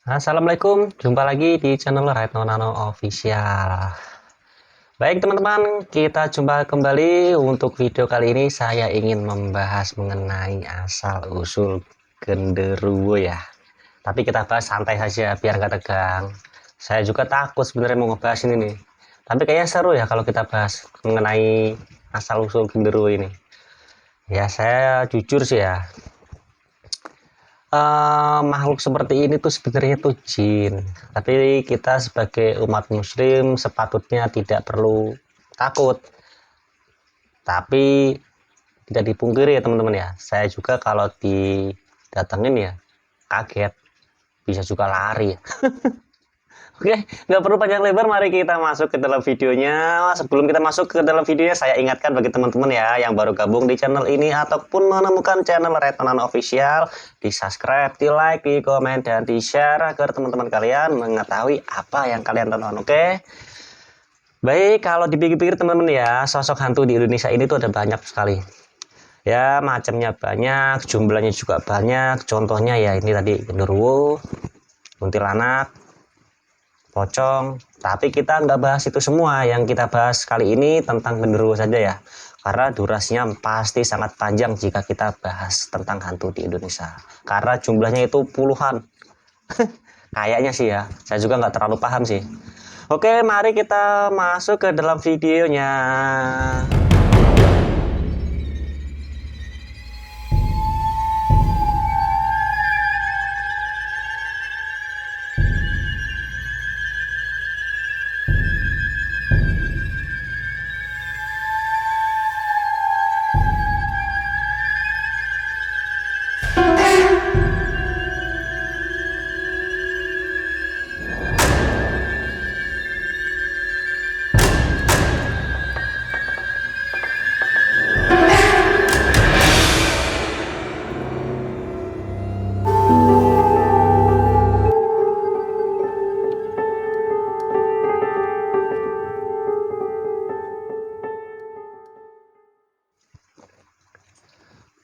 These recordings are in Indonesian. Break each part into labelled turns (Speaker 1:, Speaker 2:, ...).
Speaker 1: Assalamualaikum, jumpa lagi di channel Retno Nano Official. Baik teman-teman, kita jumpa kembali. Untuk video kali ini saya ingin membahas mengenai asal-usul genderuwo ya. Tapi kita bahas santai saja biar nggak tegang. Saya juga takut sebenarnya mau ngebahas ini nih. Tapi kayaknya seru ya kalau kita bahas mengenai asal-usul genderuwo ini. Ya saya jujur sih ya, makhluk seperti ini tuh sebenarnya tuh jin, tapi kita sebagai umat muslim sepatutnya tidak perlu takut. Tapi tidak dipungkiri ya teman-teman ya, saya juga kalau didatengin ya kaget, bisa juga lari. Oke, nggak perlu panjang lebar, mari kita masuk ke dalam videonya. Sebelum kita masuk ke dalam videonya, saya ingatkan bagi teman-teman ya yang baru gabung di channel ini ataupun menemukan channel Retno Nano Official, di subscribe, di like, di komen, dan di share agar teman-teman kalian mengetahui apa yang kalian tonton. Oke, baik, kalau dipikir-pikir teman-teman ya, sosok hantu di Indonesia ini tuh ada banyak sekali. Ya, macamnya banyak, jumlahnya juga banyak. Contohnya ya ini tadi genderuwo, kuntilanak, pocong. Tapi kita nggak bahas itu semua. Yang kita bahas kali ini tentang genderuwo saja ya, karena durasinya pasti sangat panjang jika kita bahas tentang hantu di Indonesia, karena jumlahnya itu puluhan. Kayaknya sih ya, saya juga nggak terlalu paham sih. Oke, mari kita masuk ke dalam videonya.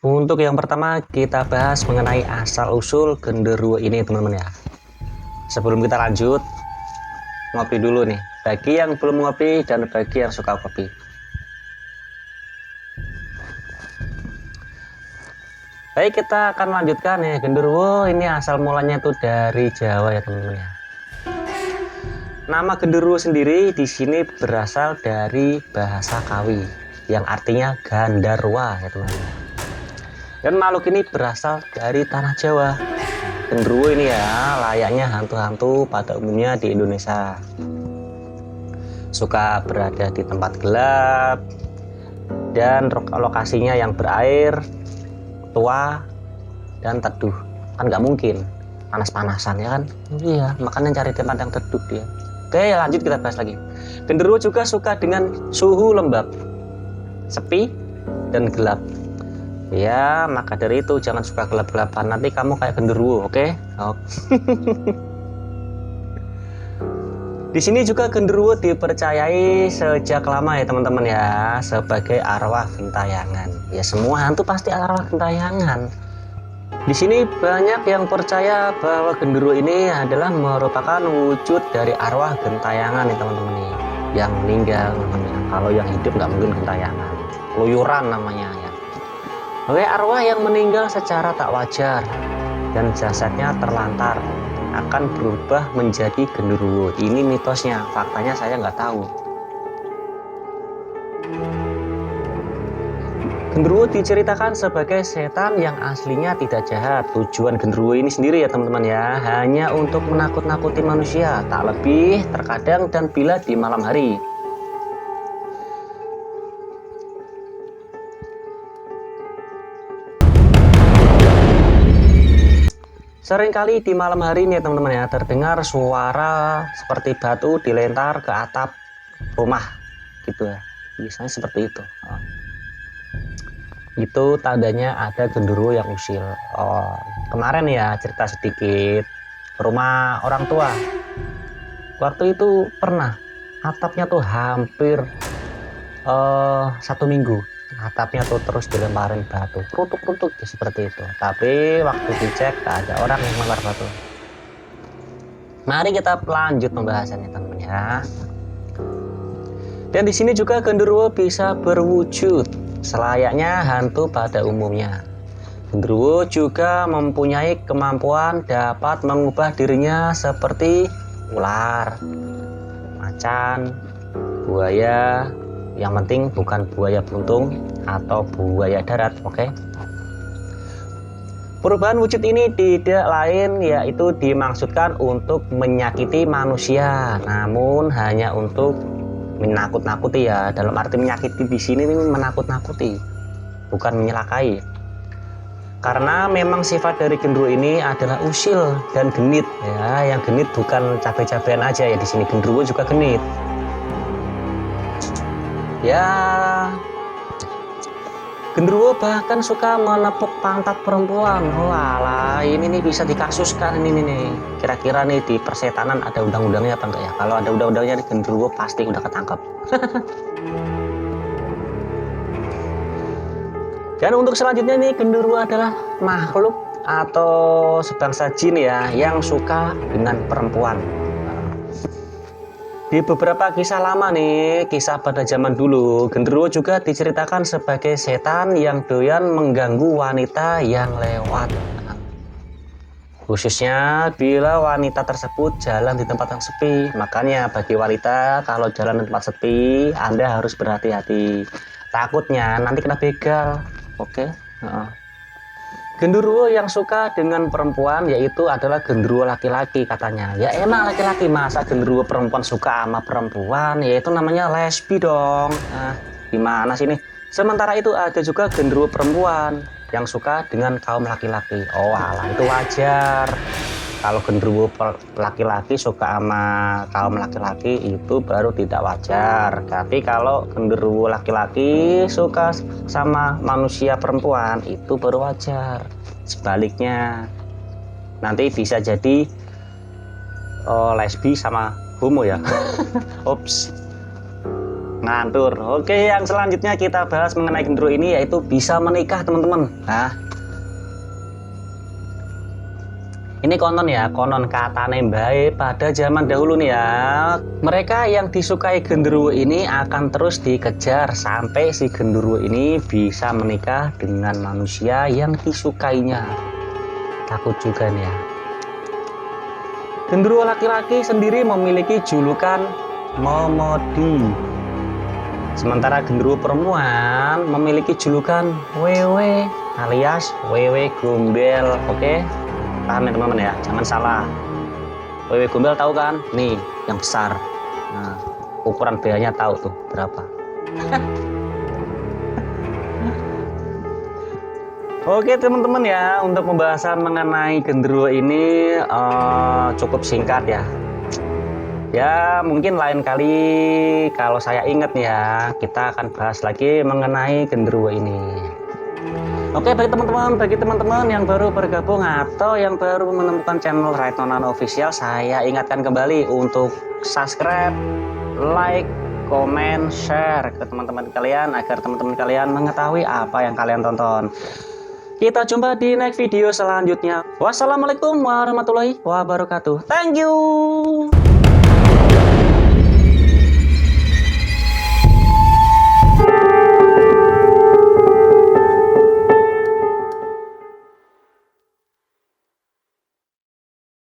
Speaker 1: Untuk yang pertama kita bahas mengenai asal-usul genderuwo ini teman-teman ya. Sebelum kita lanjut, ngopi dulu nih. Bagi yang belum ngopi dan bagi yang suka kopi. Baik, kita akan lanjutkan ya. Genderuwo ini asal mulanya itu dari Jawa ya teman-teman ya. Nama genderuwo sendiri di sini berasal dari bahasa Kawi yang artinya gandarwa ya teman-teman. Dan makhluk ini berasal dari tanah Jawa. Genderuwo ini ya layaknya hantu-hantu pada umumnya di Indonesia. Suka berada di tempat gelap dan lokasinya yang berair, tua, dan teduh. Kan nggak mungkin panas-panasan ya kan? Iya, makanya cari tempat yang teduh dia. Oke, lanjut kita bahas lagi. Genderuwo juga suka dengan suhu lembab, sepi, dan gelap. Ya, maka dari itu jangan suka gelap-gelapan, nanti kamu kayak genderuwo, oke? Oh. Di sini juga genderuwo dipercayai sejak lama ya teman-teman ya, sebagai arwah gentayangan. Ya semua hantu pasti arwah gentayangan. Di sini banyak yang percaya bahwa genderuwo ini adalah merupakan wujud dari arwah gentayangan nih teman-teman nih, yang meninggal namanya. Kalau yang hidup nggak mungkin gentayangan, keluyuran namanya ya. Oke, arwah yang meninggal secara tak wajar dan jasadnya terlantar akan berubah menjadi genderuwo. Ini mitosnya, faktanya saya nggak tahu. Genderuwo diceritakan sebagai setan yang aslinya tidak jahat. Tujuan genderuwo ini sendiri ya teman-teman ya, hanya untuk menakut-nakuti manusia, tak lebih, terkadang dan bila di malam hari. Seringkali di malam hari ini teman-teman ya, terdengar suara seperti batu dilempar ke atap rumah gitu ya, biasanya seperti itu. Itu tandanya ada genderuwo yang usil. Kemarin ya cerita sedikit, rumah orang tua waktu itu pernah atapnya tuh hampir 1 minggu, atapnya tuh terus dilemparin batu, kerutuk-kerutuk seperti itu. Tapi waktu dicek tak ada orang yang melempar batu. Mari kita lanjut pembahasannya teman-teman ya. Dan di sini juga genderuwo bisa berwujud selayaknya hantu pada umumnya. Genderuwo juga mempunyai kemampuan dapat mengubah dirinya seperti ular, macan, buaya. Yang penting bukan buaya buntung atau buaya darat, oke? Perubahan wujud ini tidak lain yaitu dimaksudkan untuk menyakiti manusia, namun hanya untuk menakut-nakuti ya. Dalam arti menyakiti di sini ini menakut-nakuti, bukan menyelakai. Karena memang sifat dari genderuwo ini adalah usil dan genit ya. Yang genit bukan cabai-cabean aja ya, di sini genderuwo juga genit. Ya, genderuwo bahkan suka menepuk pantat perempuan. Oh alah, ini nih bisa dikasuskan ini nih. Kira-kira nih di persetanan ada undang-undangnya apa enggak ya? Kalau ada undang-undangnya di genderuwo pasti udah ketangkep. Dan untuk selanjutnya nih, genderuwo adalah makhluk atau sebangsa jin ya yang suka dengan perempuan. Di beberapa kisah lama nih, kisah pada zaman dulu, genderuwo juga diceritakan sebagai setan yang doyan mengganggu wanita yang lewat. Khususnya bila wanita tersebut jalan di tempat yang sepi. Makanya bagi wanita kalau jalan di tempat sepi, Anda harus berhati-hati. Takutnya nanti kena begal. Oke? Genderuwo yang suka dengan perempuan yaitu adalah genderuwo laki-laki katanya. Ya emang laki-laki, masa genderuwo perempuan suka sama perempuan? Ya itu namanya lesbi dong. Nah, gimana sih nih? Sementara itu ada juga genderuwo perempuan yang suka dengan kaum laki-laki. Oh alah, itu wajar. Kalau genderuwo laki-laki suka sama kaum laki-laki itu baru tidak wajar. Tapi kalau genderuwo laki-laki suka sama manusia perempuan itu baru wajar. Sebaliknya nanti bisa jadi lesbi sama homo ya. Ups, ngantur. Oke, yang selanjutnya kita bahas mengenai genderuwo ini yaitu bisa menikah teman-teman. Nah, ini konon katane mbae pada zaman dahulu nih ya. Mereka yang disukai genderuwo ini akan terus dikejar sampai si genderuwo ini bisa menikah dengan manusia yang disukainya. Takut juga nih ya. Genderuwo laki-laki sendiri memiliki julukan Momodi. Sementara genderuwo perempuan memiliki julukan Wewe alias Wewe Gombel, oke? Paham ya teman-teman ya, jangan salah. Wewe Gombel tahu kan? Nih, yang besar. Nah, ukuran BH-nya tahu tuh berapa. Oke teman-teman ya, untuk pembahasan mengenai genderuwo ini cukup singkat ya. Ya mungkin lain kali kalau saya ingat ya, kita akan bahas lagi mengenai genderuwo ini. Oke, bagi teman-teman yang baru bergabung atau yang baru menemukan channel Right Nonan Official, saya ingatkan kembali untuk subscribe, like, komen, share ke teman-teman kalian agar teman-teman kalian mengetahui apa yang kalian tonton. Kita jumpa di next video selanjutnya. Wassalamualaikum warahmatullahi wabarakatuh. Thank you.